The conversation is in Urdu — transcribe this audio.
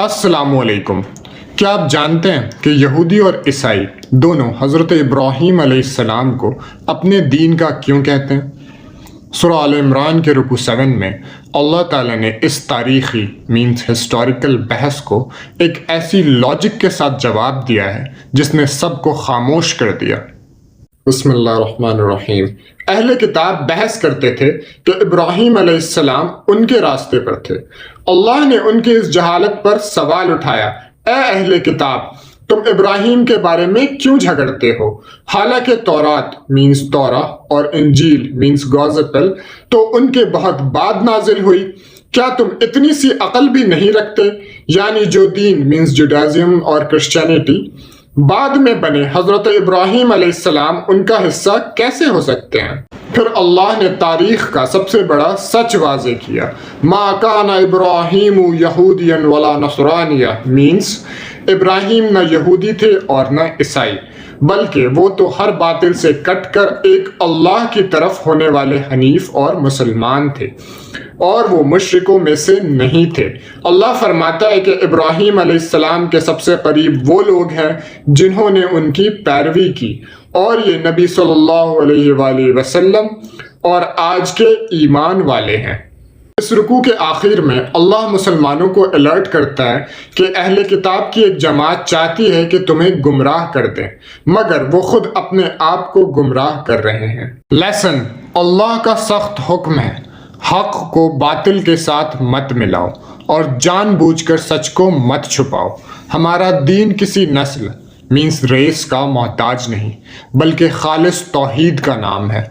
السلام علیکم۔ کیا آپ جانتے ہیں کہ یہودی اور عیسائی دونوں حضرت ابراہیم علیہ السلام کو اپنے دین کا کیوں کہتے ہیں؟ سورہ آل عمران کے رکوع 7 میں اللہ تعالیٰ نے اس تاریخی ہسٹوریکل بحث کو ایک ایسی لاجک کے ساتھ جواب دیا ہے جس نے سب کو خاموش کر دیا۔ بسم اللہ الرحمن الرحیم۔ اہل کتاب بحث کرتے تھے کہ ابراہیم علیہ السلام ان کے راستے پر تھے۔ اللہ نے ان کی اس جہالت پر سوال اٹھایا، اے اہل کتاب، تم ابراہیم کے بارے میں کیوں جھگڑتے ہو؟ حالانکہ تورات تورا اور انجیل گوسپل تو ان کے بہت بعد نازل ہوئی۔ کیا تم اتنی سی عقل بھی نہیں رکھتے؟ یعنی جو دین جوڈائزم اور کرسچینٹی بعد میں بنے، حضرت ابراہیم علیہ السلام ان کا حصہ کیسے ہو سکتے ہیں؟ پھر اللہ نے تاریخ کا سب سے بڑا سچ واضح کیا، ما کان ابراہیم یہودیا ولا نصرانیا، ابراہیم نہ یہودی تھے اور نہ عیسائی، بلکہ وہ تو ہر باطل سے کٹ کر ایک اللہ کی طرف ہونے والے حنیف اور مسلمان تھے، اور وہ مشرکوں میں سے نہیں تھے۔ اللہ فرماتا ہے کہ ابراہیم علیہ السلام کے سب سے قریب وہ لوگ ہیں جنہوں نے ان کی پیروی کی، اور یہ نبی صلی اللہ علیہ وآلہ وسلم اور آج کے ایمان والے ہیں۔ اس رکوع کے آخر میں اللہ مسلمانوں کو الرٹ کرتا ہے کہ اہل کتاب کی ایک جماعت چاہتی ہے کہ تمہیں گمراہ کر دیں، مگر وہ خود اپنے آپ کو گمراہ کر رہے ہیں۔ لیسن، اللہ کا سخت حکم ہے، حق کو باطل کے ساتھ مت ملاؤ اور جان بوجھ کر سچ کو مت چھپاؤ۔ ہمارا دین کسی نسل ریس کا محتاج نہیں، بلکہ خالص توحید کا نام ہے۔